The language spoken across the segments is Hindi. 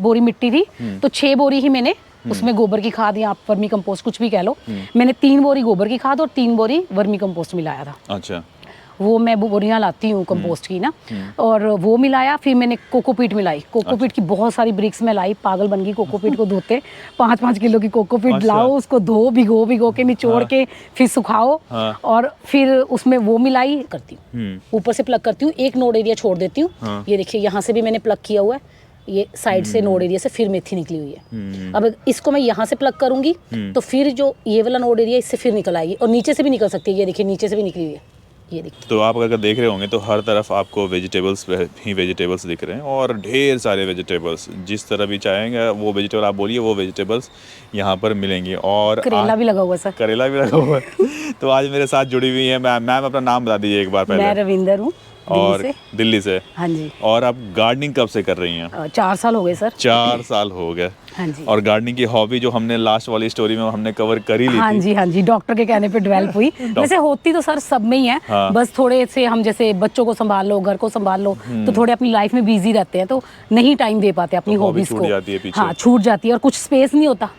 बोरी मिट्टी थी, तो 6 बोरी ही मैंने उसमें गोबर की खाद या वर्मी कंपोस्ट कुछ भी कह लो, मैंने 3 बोरी गोबर की खाद और 3 बोरी वर्मी कंपोस्ट मिलाया था। अच्छा, वो मैं बोरियां लाती हूँ कंपोस्ट की ना, और वो मिलाया। फिर मैंने कोकोपीट मिलाई, कोकोपीट की बहुत सारी ब्रिक्स में लाई, पागल बन गई कोकोपीट को धोते। 5-5 किलो की कोकोपीट लाओ, उसको धो भिगो के निचोड़ के फिर सुखाओ, और फिर उसमें वो मिलाई करती हूँ, ऊपर से प्लग करती हूँ, एक नोड एरिया छोड़ देती हूँ। ये देखिए यहाँ से भी मैंने प्लग किया हुआ है, ये साइड से नोड एरिया से फिर मेथी निकली हुई है। अब इसको मैं यहाँ से प्लग करूंगी तो फिर जो ये वाला नोड एरिया इससे फिर निकल आएगी, और नीचे से भी निकल सकती है। ये देखिए नीचे से भी निकली हुई है, ये देखिए। तो आप अगर देख रहे होंगे तो हर तरफ आपको वेजिटेबल्स ही वेजिटेबल्स दिख रहे हैं, और ढेर सारे वेजिटेबल्स, जिस तरह भी चाहेंगे वो वेजिटेबल आप बोलिए, वो वेजिटेबल्स यहाँ पर मिलेंगी। और करेला भी लगा हुआ है सर। करेला भी लगा हुआ है। तो आज मेरे साथ जुड़ी हुई है मैम, अपना नाम बता दीजिए एक बार पहले। मैं रविंदर हूँ, और दिल्ली से। हाँ जी। और आप गार्डनिंग कब से कर रही हैं? 4 साल हो गए सर। 4 साल हो गए। हाँ जी। और गार्डनिंग की हॉबी जो हमने लास्ट वाली स्टोरी में हमने कवर करी ली हाँ थी। जी, हाँ जी, डॉक्टर के कहने पे डेवलप हुई। वैसे होती तो सर सब में ही है, हाँ। बस थोड़े से हम जैसे बच्चों को संभाल लो, घर को संभाल लो, तो थोड़े अपनी लाइफ में बिजी रहते हैं, तो नहीं टाइम दे पाते अपनी तो हॉबी हॉबीज छूट को। जाती है पीछे। हाँ, छूट जाती है, और कुछ स्पेस नहीं होता।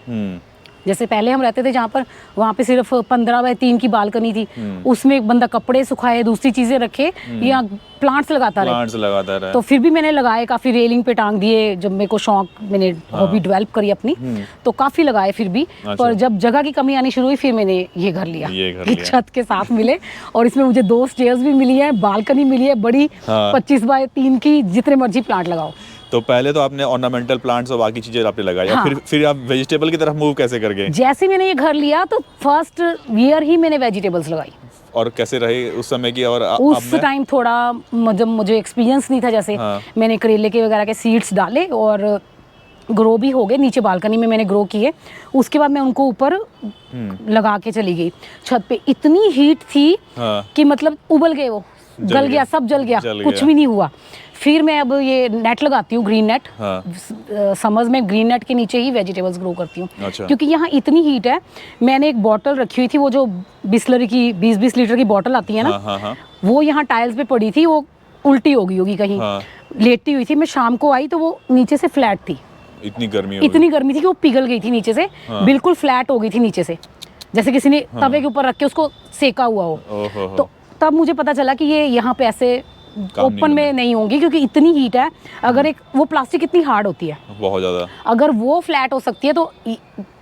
जैसे पहले हम रहते थे जहाँ पर, वहाँ पे सिर्फ 15x3 की बालकनी थी, उसमें एक बंदा कपड़े सुखाए, दूसरी चीजें रखे, या प्लांट्स लगाता रहे। तो फिर भी मैंने लगाए काफी, रेलिंग पे टांग दिए, जब मेरे को शौक, मैंने हॉबी डेवलप करी अपनी, तो काफी लगाए फिर भी। पर जब जगह की कमी आनी शुरू हुई, फिर मैंने ये घर लिया, छत के साथ मिले, और इसमें मुझे 2 स्टेयर्स भी मिली है, बालकनी मिली है बड़ी, 25x3 की, जितने मर्जी प्लांट लगाओ। तो पहले तो आपने ऑर्नामेंटल प्लांट्स और बाकी चीजें आपने लगाई, हाँ। फिर आप वेजिटेबल की तरफ मूव कैसे कर गए? जैसे मैंने ये घर लिया तो फर्स्ट ईयर ही मैंने वेजिटेबल्स लगाई। और कैसे रहे उस समय की? और उस टाइम थोड़ा जब मुझे एक्सपीरियंस नहीं था, जैसे मैंने करेले के वगैरह के सीड्स डाले और ग्रो भी हो गए, नीचे बालकनी में मैंने ग्रो किए। उसके बाद मैं उनको ऊपर लगा के चली गई छत पे। इतनी हीट थी कि मतलब उबल गए, वो गल गया, सब जल गया, कुछ भी नहीं हुआ। फिर मैं अब ये नेट लगाती हूँ, ग्रीन नेट। समर्स में ग्रीन नेट के नीचे ही वेजिटेबल्स ग्रो करती हूँ। अच्छा। क्योंकि यहाँ इतनी हीट है। मैंने एक बॉटल रखी हुई थी, वो जो बिस्लरी की 20-20 लीटर की बॉटल आती है ना, वो यहाँ टाइल्स पे पड़ी थी, वो उल्टी हो गई होगी कहीं, लेटी हुई थी। मैं शाम को आई तो वो नीचे से फ्लैट थी। इतनी गर्मी थी कि वो पिघल गई थी नीचे से, बिल्कुल फ्लैट हो गई थी नीचे से, जैसे किसी ने तवे के ऊपर रख के उसको सेका हुआ हो। तो तब मुझे पता चला कि ये यहाँ पे ऐसे ओपन में नहीं होंगी, क्योंकि इतनी हीट है। अगर एक वो प्लास्टिक इतनी हार्ड होती है बहुत ज्यादा, अगर वो फ्लैट हो सकती है तो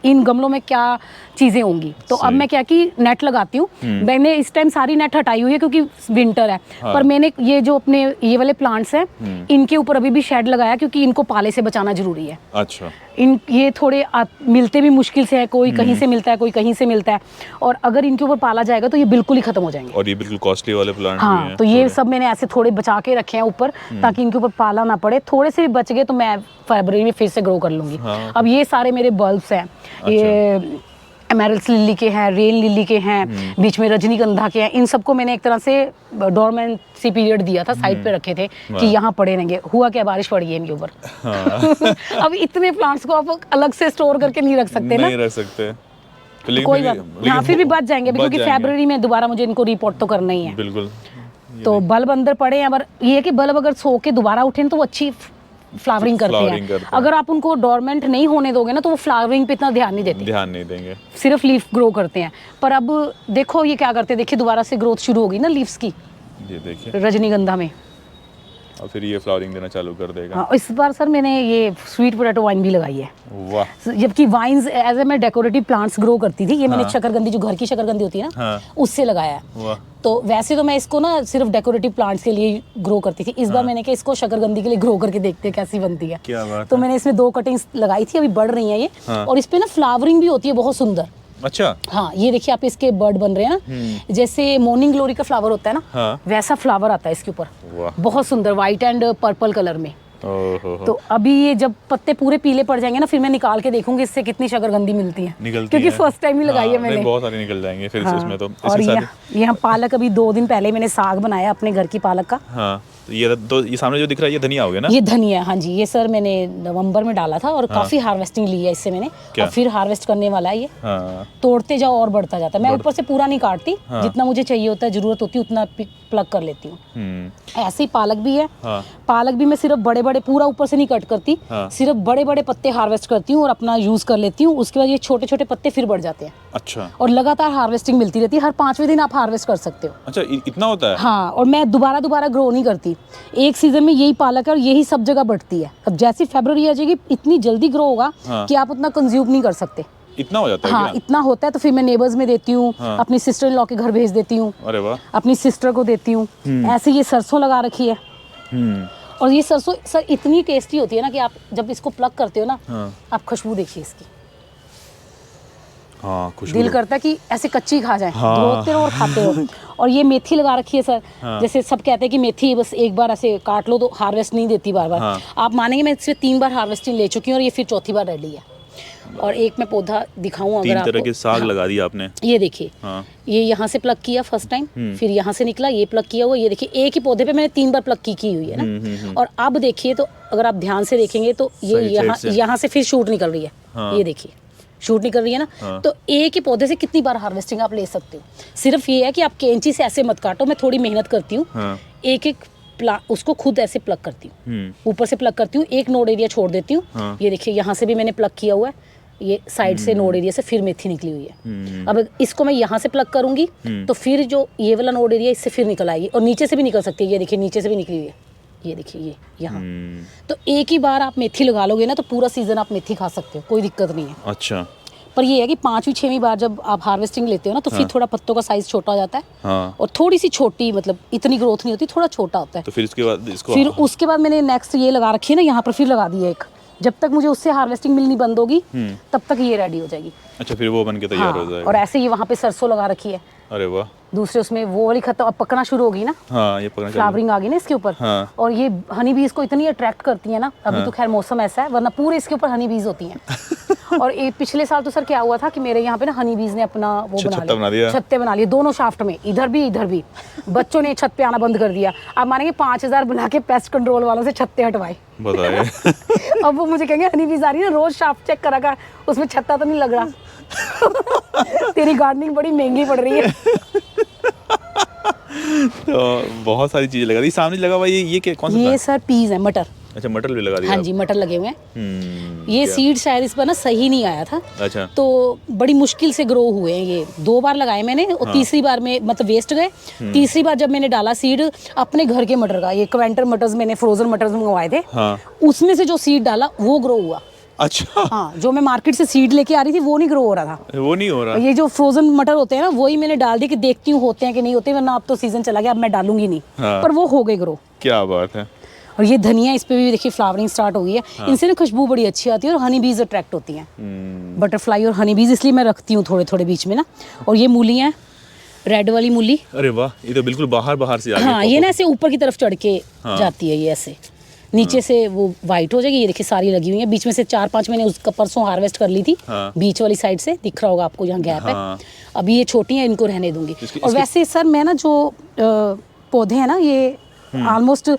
इन गमलों में क्या चीजें होंगी। तो अब मैं क्या कि नेट लगाती हूँ। मैंने इस टाइम सारी नेट हटाई हुई है क्योंकि विंटर है। पर मैंने ये जो अपने ये वाले प्लांट्स हैं, इनके ऊपर अभी भी शेड लगाया, क्योंकि इनको पाले से बचाना जरूरी है। अच्छा। ये थोड़े मिलते भी मुश्किल से है, कोई कहीं से मिलता है, कोई कहीं से मिलता है, और अगर इनके ऊपर पाला जाएगा तो ये बिल्कुल ही खत्म हो जाएंगे। और ये बिल्कुल कॉस्टली वाले प्लांट हाँ, भी हैं, तो ये सब मैंने ऐसे थोड़े बचा के रखे हैं ऊपर, ताकि इनके ऊपर पाला ना पड़े। थोड़े से भी बच गए तो मैं फरवरी में फिर से ग्रो कर लूंगी। अब ये सारे मेरे बल्ब्स हैं, ये एमेरल्स लिली के हैं, रेन लिली के हैं, बीच में रजनीगंधा के हैं। इन सबको मैंने एक तरह से डोरमेंसी पीरियड दिया था, साइड पे रखे थे कि यहाँ पड़े रहेंगे। हुआ क्या, बारिश पड़ गई इनके ऊपर। अब इतने प्लांट्स को आप अलग से स्टोर करके नहीं रख सकते ना, नहीं रख सकते। तो कोई बात, हाँ फिर भी बच जाएंगे, क्योंकि फरवरी में दोबारा मुझे इनको रिपोर्ट तो करना ही है। बिल्कुल। तो बल्ब अंदर पड़े हैं, पर ये है कि बल्ब अगर सो के दोबारा उठे तो अच्छी फ्लावरिंग करते हैं। अगर आप उनको डोरमेंट नहीं होने दोगे ना, तो वो फ्लावरिंग पे इतना ध्यान नहीं देंगे, सिर्फ लीफ ग्रो करते हैं। पर अब देखो ये क्या करते हैं, देखिए दोबारा से ग्रोथ शुरू होगी ना लीव्स की, ये देखिए रजनीगंधा में, और फिर ये फ्लावरिंग देना चालू कर देगा। हाँ, इस बार सर मैंने ये स्वीट पोटैटो वाइन भी लगाई है। वाह। जबकि वाइन्स एज ए मैं डेकोरेटिव प्लांट्स ग्रो करती थी, ये मैंने शकरकंदी, जो घर की शकरकंदी होती है ना, उससे लगाया है। तो वैसे तो मैं इसको ना सिर्फ डेकोरेटिव प्लांट्स के लिए ग्रो करती थी। इस बार मैंने कहा इसको शकरकंदी के लिए ग्रो करके देखते हैं कैसी बनती है। क्या बात तो मैंने इसमें 2 कटिंग्स लगाई थी, अभी बढ़ रही है ये। और इस पे ना फ्लावरिंग भी होती है बहुत सुंदर। अच्छा। हाँ, ये देखिए आप इसके बर्ड बन रहे हैं ना, जैसे मॉर्निंग ग्लोरी का फ्लावर होता है ना, वैसा फ्लावर आता है इसके ऊपर, बहुत सुंदर, व्हाइट एंड पर्पल कलर में। तो अभी ये जब पत्ते पूरे पीले पड़ जाएंगे ना, फिर मैं निकाल के देखूंगी इससे कितनी शकरकंदी मिलती है, क्योंकि फर्स्ट टाइम ही लगाई है मैंने। बहुत सारी निकल जाएंगे फिर इसमें तो। और यहाँ पालक, अभी 2 दिन पहले मैंने साग बनाया अपने घर की पालक का। हाँ, तो ये सामने जो दिख रहा है ये धनिया हो गया ना? ये धनिया, हाँ जी। ये सर मैंने नवंबर में डाला था और काफी हार्वेस्टिंग ली है इससे मैंने, और फिर हार्वेस्ट करने वाला है ये। तोड़ते जाओ और बढ़ता जाता है। मैं ऊपर से पूरा नहीं काटती, जितना मुझे चाहिए होता है, जरूरत होती है उतना प्लग कर लेती हूँ। ऐसे ही पालक भी है। पालक भी मैं सिर्फ बड़े बड़े, पूरा ऊपर से नहीं कट करती, सिर्फ बड़े बड़े पत्ते हार्वेस्ट करती हूँ और अपना यूज कर लेती हूँ। उसके बाद ये छोटे छोटे पत्ते फिर बढ़ जाते हैं। अच्छा। और लगातार हार्वेस्टिंग मिलती रहती है, हर 5वें दिन आप हार्वेस्ट कर सकते हो। अच्छा, इतना होता है? हाँ, और मैं दोबारा ग्रो नहीं करती, एक सीजन में यही पालक है और यही सब जगह बढ़ती है। अब जैसी फरवरी आ जाएगी इतनी जल्दी ग्रो होगा कि आप उतना कंज्यूम नहीं कर सकते। इतना हो जाता है? हाँ, इतना होता है। तो फिर मैं नेबर्स में देती हूँ, अपनी सिस्टर इन लॉ के घर भेज देती हूँ। अरे वाह। अपनी सिस्टर को देती हूँ। ऐसे ये सरसों लगा रखी है। और ये सरसों सर इतनी टेस्टी होती है ना कि आप जब इसको प्लग करते हो ना, आप खुशबू देखिए इसकी। हाँ, खुशबू दिल करता है कि ऐसे कच्ची खा जाए, हाँ। धोते रहो और खाते रहो। और ये मेथी लगा रखी है सर। जैसे सब कहते हैं कि मेथी बस एक बार ऐसे काट लो तो हार्वेस्ट नहीं देती बार बार। आप मानेंगे मैं इससे 3 बार हार्वेस्टिंग ले चुकी हूँ और ये फिर चौथी बार रेडी है। और एक मैं पौधा दिखाऊं अगर 3 तरह आपको। के साग लगा दिया आपने। ये देखिए, ये यहाँ से प्लग किया फर्स्ट टाइम, फिर यहाँ से निकला, ये प्लग किया हुआ। ये देखिए, एक ही पौधे पे मैंने 3 बार प्लग की हुई है ना। और अब देखिए, तो अगर आप ध्यान से देखेंगे तो ये यहाँ से फिर शूट निकल रही है। ये देखिए, शूट निकल रही है ना। तो एक ही पौधे से कितनी बार हार्वेस्टिंग आप ले सकते हो। सिर्फ ये है कि आप कैंची से ऐसे मत काटो। मैं थोड़ी मेहनत करती हूँ, एक उसको खुद ऐसे प्लग करती हूँ, ऊपर से प्लग करती हूँ, एक नोड एरिया छोड़ देती हूँ। ये देखिए, यहाँ से भी मैंने प्लग किया हुआ है, ये साइड से नोड एरिया से फिर मेथी निकली हुई है। अब इसको मैं यहाँ से प्लग करूंगी तो फिर जो ये वाला नोड एरिया इससे फिर निकल आएगी, और नीचे से भी निकल सकती है। ये देखिए, नीचे से भी निकली हुई है। ये देखिए, ये यहाँ। तो एक ही बार आप मेथी लगा लोगे ना तो पूरा सीजन आप मेथी खा सकते हो, कोई दिक्कत नहीं है। अच्छा। पर ये है कि 5वीं 6वीं बार जब आप हार्वेस्टिंग लेते हो ना तो फिर थोड़ा पत्तों का साइज छोटा हो जाता है। और थोड़ी सी छोटी, मतलब इतनी ग्रोथ नहीं होती, थोड़ा छोटा होता है। तो फिर उसके बाद इसको फिर उसके बाद मैंने नेक्स्ट ये लगा रखी है ना, यहाँ पर फिर लगा दी है एक। जब तक मुझे उससे हार्वेस्टिंग मिलनी बंद होगी तब तक ये रेडी हो जाएगी। अच्छा, फिर वो बन के तैयार हो जाएगा। और ऐसे ही वहाँ पे सरसों लगा रखी है। अरे वाह। दूसरे उसमें वो वाली खत्म, अब पकना शुरू होगी ना। हाँ, ये पकना, फ्लावरिंग आ गई ना इसके ऊपर। और ये हनी बीज को इतनी अट्रैक्ट करती है ना। अभी तो खैर मौसम ऐसा है, वरना पूरे इसके ऊपर हनी बीज होती हैं। और एक पिछले साल तो सर क्या हुआ था कि मेरे यहाँ पे ना हनी बीज ने अपना वो बना लिया, छत्ते बना लिए दोनों शाफ्ट में, इधर भी। बच्चों ने छत पे आना बंद कर दिया। आप मानेंगे 5000 बुला के पेस्ट कंट्रोल वालों से छत्ते हटवाए। बताइए। अब वो मुझे कहेंगे हनी बीज आ रही है ना, रोज शाफ्ट चेक करा कर, उसमें छत्ता तो नहीं लग रहा। तेरी गार्डनिंग बड़ी महंगी पड़ रही है। तो बहुत सारी चीजें लगा दी। सामने लगा हुआ ये क्या, कौन सा? ये सर पीज है, मटर। अच्छा, मटर भी लगा दिया। हाँ जी, मटर लगे हुए हैं। ये सीड शायद इस पर ना सही नहीं आया था। अच्छा। तो बड़ी मुश्किल से ग्रो हुए हैं ये। 2 बार लगाए मैंने और तीसरी बार में मतलब वेस्ट गए। तीसरी बार जब मैंने डाला सीड अपने घर के मटर का, ये क्वेंटर मटर्स मैंने फ्रोजन मटर्स मंगवाए थे, उसमें से जो सीड डाला वो ग्रो हुआ। अच्छा। हाँ, जो मैं मार्केट से सीड लेके आ रही थी वो नहीं ग्रो हो रहा था। वो नहीं हो रहा। ये जो फ्रोजन मटर होते हैं ना, वही मैंने डाल दी कि देखती हूँ होते हैं कि नहीं होते, वरना अब तो सीजन चला गया, अब मैं डालूंगी नहीं। पर वो हो गए ग्रो। क्या बात है। और ये धनिया, इस पे भी देखिए फ्लावरिंग स्टार्ट हो गई है। इनसे ना खुशबू बड़ी अच्छी आती है और हनी बीज अट्रैक्ट होती हैं। बटरफ्लाई और हनी बीज इसलिए मैं रखती हूँ थोड़े थोड़े बीच में ना। और ये मूली है, रेड वाली मूली। अरे वाह, ये तो बिल्कुल बाहर से आ गई। हाँ, ये ना ऐसे ऊपर की तरफ चढ़ के जाती है, ये ऐसे नीचे से वो वाइट हो जाएगी। ये देखिए सारी लगी हुई है, बीच में से 4-5 मैंने उसका परसों हार्वेस्ट कर ली थी। बीच वाली साइड से दिख रहा होगा आपको, जहाँ गैप है। अभी ये छोटी है, इनको रहने दूंगी। और वैसे सर मैं ना जो पौधे हैं ना, ये ऑलमोस्ट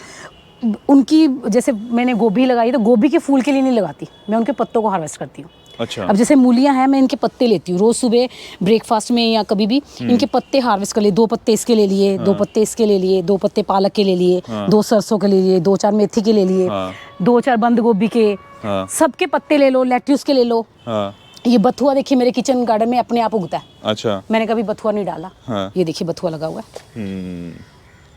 उनकी, जैसे मैंने गोभी लगाई तो गोभी के फूल के लिए नहीं लगाती, मैं उनके पत्तों को हार्वेस्ट करती हूँ। अच्छा। अब जैसे मूलियाँ हैं, मैं इनके पत्ते लेती हूँ रोज सुबह ब्रेकफास्ट में या कभी भी। इनके पत्ते हार्वेस्ट कर लिए, 2 पत्ते इसके ले लिए, 2 पत्ते इसके ले लिए, 2 पत्ते पालक के ले लिए, 2 सरसों के ले लिए, 2-4 मेथी के ले लिए, 2-4 बंद गोभी के, सबके पत्ते ले लो, लेट्यूस के ले लो। ये बथुआ देखिए मेरे किचन गार्डन में अपने आप उगता है। अच्छा। मैंने कभी बथुआ नहीं डाला। ये देखिए बथुआ लगा हुआ है।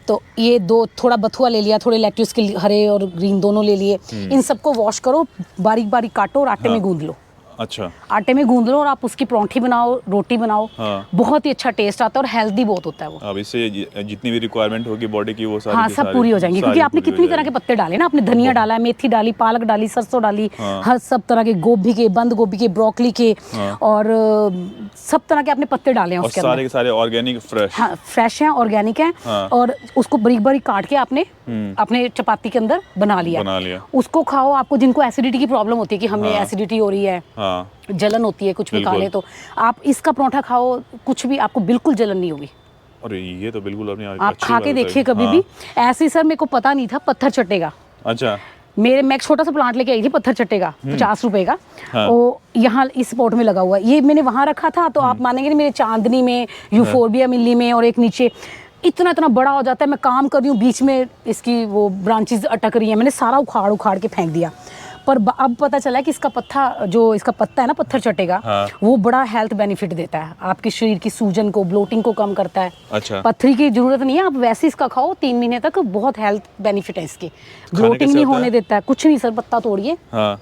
तो ये 2 थोड़ा बथुआ ले लिया, थोड़े लेट्यूस के हरे और ग्रीन दोनों ले लिए। इन सबको वॉश करो, बारीक बारीक काटो और आटे में गूंद लो। अच्छा। आटे में गूंद लो और आप उसकी परांठी बनाओ, रोटी बनाओ। बहुत ही अच्छा टेस्ट आता है और हेल्दी बहुत होता है वो। अब इससे जितनी भी रिक्वायरमेंट होगी बॉडी की वो सारी, हाँ, सब पूरी हो जाएंगी। क्योंकि आपने कितनी तरह के पत्ते डाले ना, आपने धनिया डाला, मेथी डाली, पालक डाली, सरसों डाली, हर सब तरह के, गोभी के, बंद गोभी के, ब्रोकली के, और सब तरह के आपने पत्ते डाले हैं उसके अंदर। सारे के सारे ऑर्गेनिक, फ्रेश। हाँ, फ्रेश हैं, ऑर्गेनिक हैं। और उसको बारीक बारीक काट के आपने अपने चपाती के अंदर बना लिया। उसको खाओ। आपको जिनको एसिडिटी की प्रॉब्लम होती है कि हमें एसिडिटी हो रही है, जलन होती है कुछ भी खा ले, तो आप इसका परोठा खाओ, कुछ भी आपको बिल्कुल जलन नहीं होगी। अरे ये तो बिल्कुल आप खा के देखिए कभी भी। ऐसे सर मेरे को पता नहीं था पत्थर चटेगा। अच्छा। मैं एक छोटा सा प्लांट लेके आई थी पत्थर चट्टे 50 रुपए का। वो यहाँ इस पॉट में लगा हुआ है। ये मैंने वहाँ रखा था, तो आप मानेंगे नहीं, मेरे चांदनी में, यूफोर्बिया मिली में और एक नीचे इतना इतना बड़ा हो जाता है। मैं काम कर रही हूँ, बीच में इसकी वो ब्रांचेस अटक रही हैं, मैंने सारा उखाड़ उखाड़ के फेंक दिया। पर अब पता चला है कि इसका इसका पत्ता है ना, पत्थर चटेगा, हाँ। वो बड़ा हेल्थ बेनिफिट देता है, आपके शरीर की सूजन को, ब्लोटिंग को कम करता है। अच्छा। पथरी की जरूरत नहीं है, आप वैसे इसका खाओ 3 महीने तक, बहुत हेल्थ बेनिफिट है इसके। ब्लोटिंग नहीं होने देता है, कुछ नहीं सर, पत्ता तोड़िए, हाँ,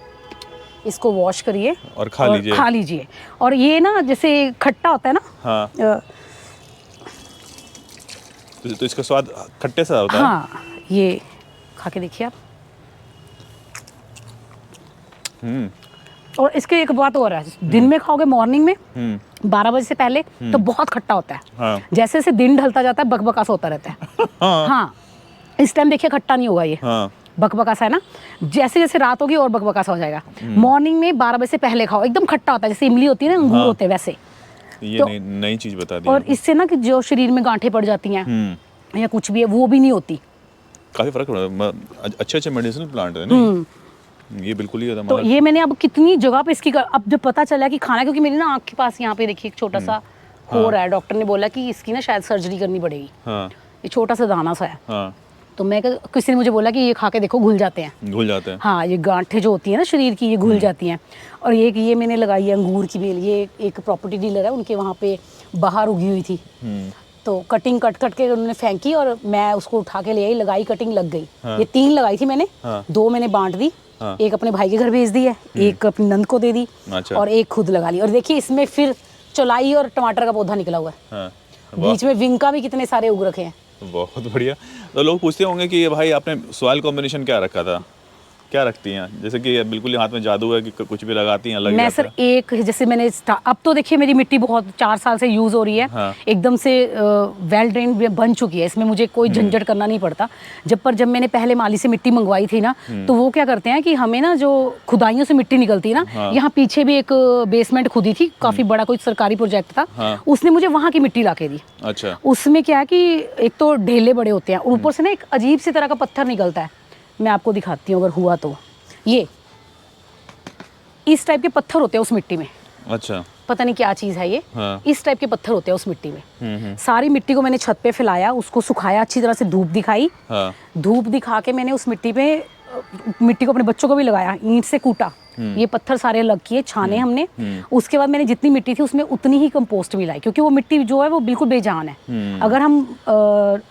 इसको वॉश करिए और खा लीजिए। और ये ना जैसे खट्टा होता है ना, हाँ। तो इसका स्वाद खट्टे सा होता है। हाँ, ये खा के देखिए आप। और इसके एक बात और है, दिन में खाओगे मॉर्निंग में 12 बजे से पहले तो बहुत खट्टा होता है। हाँ। जैसे जैसे दिन ढलता जाता है बकबका सा होता रहता है। हाँ, इस टाइम देखिए खट्टा नहीं होगा ये। हाँ। बकबका सा है ना, जैसे जैसे रात होगी और बकबका सा हो जाएगा। मॉर्निंग में 12 बजे से पहले खाओ, एकदम खट्टा होता है, जैसे इमली होती है ना, अंगूर होते हैं वैसे। ये तो नई चीज बता दी। और इससे ना कि जो शरीर में गांठें पड़ जाती हैं या कुछ भी है, वो भी नहीं होती। काफी फर्क पड़ता है, अच्छे मेडिसिनल प्लांट है ना ये, बिल्कुल ही होता है। तो ये मैंने अब कितनी जगह पे इसकी अब जब पता चला कि खाना, क्योंकि मेरी ना आँख के पास यहाँ पे देखिए एक छोटा सा हो रहा है, डॉक्टर ने बोला कि इसकी ना शायद सर्जरी करनी पड़ेगी। हाँ। ये छोटा सा दाना सा है। हाँ। तो मैं किसी ने मुझे बोला कि ये खा के देखो, घुल जाते हैं। हाँ, ये गांठें जो होती है ना शरीर की, ये घुल जाती हैं। और ये मैंने लगाई है अंगूर की बेल, ये एक प्रॉपर्टी डीलर है, उनके वहाँ पे बाहर उगी हुई थी। तो कटिंग कट के उन्होंने फेंकी और मैं उसको उठा के ले आई, लगाई, कटिंग लग गई। ये 3 लगाई थी मैंने, 2 मैंने बांट दी, एक अपने भाई के घर भेज दी है, एक अपनी नंद को दे दी, और एक खुद लगा ली। और देखिए इसमें फिर चौलाई और टमाटर का पौधा निकला हुआ है। बीच में विंका भी कितने सारे उग रखे हैं। बहुत बढ़िया। तो लोग पूछते होंगे कि भाई आपने सॉइल कॉम्बिनेशन क्या रखा था, क्या रखती हैं? जैसे कि बिल्कुल हाथ में जादू है कि कुछ भी लगाती हैं अलग। मैं सर एक जैसे मैंने अब तो देखिए मेरी मिट्टी बहुत 4 साल से यूज हो रही है। हाँ। एकदम से वेल ड्रेन बन चुकी है, इसमें मुझे कोई झंझट करना नहीं पड़ता। जब मैंने पहले माली से मिट्टी मंगवाई थी ना, तो वो क्या करते हैं कि हमें ना जो खुदाइयों से मिट्टी निकलती है ना, हाँ। यहाँ पीछे भी एक बेसमेंट खुदी थी, काफी बड़ा कोई सरकारी प्रोजेक्ट था। हाँ। उसने मुझे वहाँ की मिट्टी ला के दी। अच्छा। उसमें क्या है कि एक तो ढेले बड़े होते हैं और ऊपर से ना एक अजीब सी तरह का पत्थर निकलता है। मैं आपको दिखाती हूँ अगर हुआ तो। ये इस टाइप के पत्थर होते हैं उस मिट्टी में। अच्छा। पता नहीं क्या चीज़ है ये। हाँ। इस टाइप के पत्थर होते हैं उस मिट्टी में। सारी मिट्टी को मैंने छत पे फैलाया, उसको सुखाया, अच्छी तरह से धूप दिखाई। हाँ। धूप दिखा के मैंने उस मिट्टी को अपने बच्चों को भी लगाया, ईंट से कूटा, ये पत्थर सारे अलग किए, छाने हमने। उसके बाद मैंने जितनी मिट्टी थी उसमें उतनी ही कंपोस्ट मिलाई, क्योंकि वो मिट्टी जो है वो बिल्कुल बेजान है। अगर हम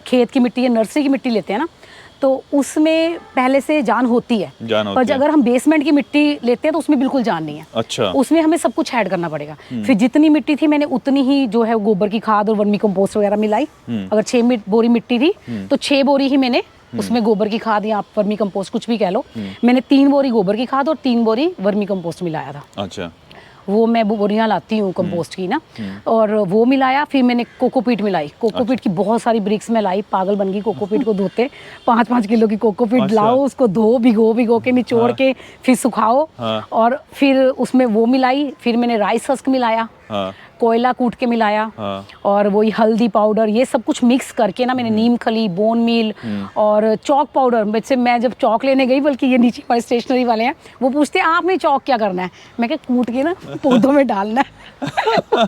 खेत की मिट्टी या नर्सरी की मिट्टी लेते हैं ना, तो उसमें पहले से जान होती है। पर अगर हम बेसमेंट की मिट्टी लेते हैं तो उसमें बिल्कुल जान नहीं है। अच्छा। उसमें हमें सब कुछ ऐड करना पड़ेगा। फिर जितनी मिट्टी थी मैंने उतनी ही जो है गोबर की खाद और वर्मी कंपोस्ट वगैरह मिलाई। अगर 6 बोरी मिट्टी थी तो 6 बोरी ही मैंने उसमें गोबर की खाद या वर्मी कंपोस्ट कुछ भी कह लो, मैंने 3 बोरी गोबर की खाद और 3 बोरी वर्मी कंपोस्ट मिलाया था। अच्छा। वो मैं बोरियां लाती हूँ कंपोस्ट की ना, और वो मिलाया। फिर मैंने कोकोपीट मिलाई, कोकोपीट की बहुत सारी ब्रिक्स में लाई, पागल बन गई। कोकोपीट को धोते 5-5 किलो की कोकोपीट लाओ, उसको धो भिगो के निचोड़ के फिर सुखाओ, और फिर उसमें वो मिलाई। फिर मैंने राइस हस्क मिलाया, कोयला कूट के मिलाया, और वही हल्दी पाउडर, ये सब कुछ मिक्स करके ना मैंने नीम खली, बोन मील और चौक पाउडर। वैसे मैं जब चौक लेने गई, बल्कि ये नीचे हमारे स्टेशनरी वाले हैं, वो पूछते हैं आपने चौक क्या करना है, मैं क्या कूट के ना पौधों में डालना है।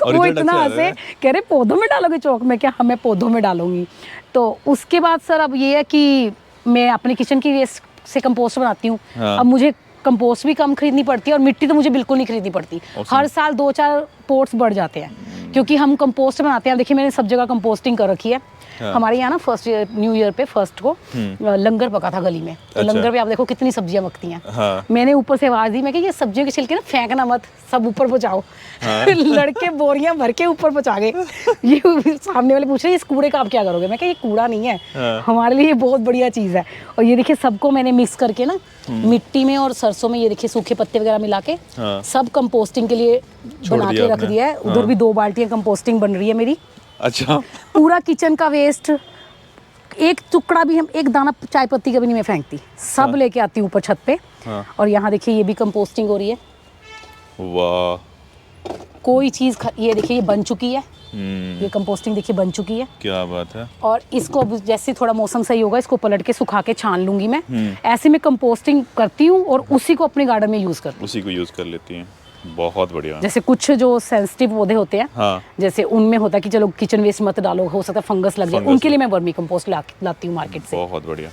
वो इतना हंसे, कह रहे पौधों में डालोगे चौक? में क्या, हमें पौधों में डालूंगी। तो उसके बाद सर अब ये है कि मैं अपने किचन की वेस्ट से कंपोस्ट बनाती हूँ। अब मुझे कंपोस्ट भी कम खरीदनी पड़ती है और मिट्टी तो मुझे बिल्कुल नहीं खरीदनी पड़ती। हर साल 2-4 पोर्ट्स बढ़ जाते हैं, क्योंकि हम कंपोस्ट बनाते हैं। देखिए मैंने सब जगह कंपोस्टिंग कर रखी है। हमारे यहाँ ना फर्स्ट न्यू ईयर पे फर्स्ट को लंगर पका था गली में। तो लंगर पे आप देखो कितनी सब्जियां पकती हैं। मैंने ऊपर से आवाज दी, मैं कि ये सब्जियों के छिलके ना फेंकना मत, सब ऊपर पहुंचाओ। लड़के बोरियां भर के ऊपर पहुंचा गए। ये सामने वाले पूछ रहे इस कूड़े का आप क्या करोगे? मैं कि ये कूड़ा नहीं है, हमारे लिए ये बहुत बढ़िया चीज है। और ये देखिए सबको मैंने मिक्स करके ना मिट्टी में और सरसों में, ये देखिए सूखे पत्ते वगैरह मिला के सब कंपोस्टिंग के लिए बना के रख दिया है। उधर भी 2 बाल्टियां कंपोस्टिंग बन रही है मेरी। अच्छा। पूरा किचन का वेस्ट, एक टुकड़ा भी, हम एक दाना चाय पत्ती का भी नहीं मैं फेंकती, सब लेके आती हूँ ऊपर छत पे। और यहाँ देखिए ये भी कंपोस्टिंग हो रही है। वाह। कोई चीज ये देखिए ये बन चुकी है। ये कंपोस्टिंग देखिए बन चुकी है। क्या बात है। और इसको अब जैसे थोड़ा मौसम सही होगा इसको पलट के सुखा के छान लूंगी मैं। ऐसे में कंपोस्टिंग करती हूँ और उसी को अपने गार्डन में यूज करती हूँ। उसी को यूज कर लेती हैं। बहुत बढ़िया। जैसे कुछ जो सेंसिटिव पौधे होते हैं, हाँ। जैसे उनमें होता है कि चलो किचन वेस्ट मत डालो, हो सकता है फंगस लग जाए, फंगस उनके लिए मैं वर्मी कंपोस्ट लाती हूँ मार्केट से। बहुत बढ़िया।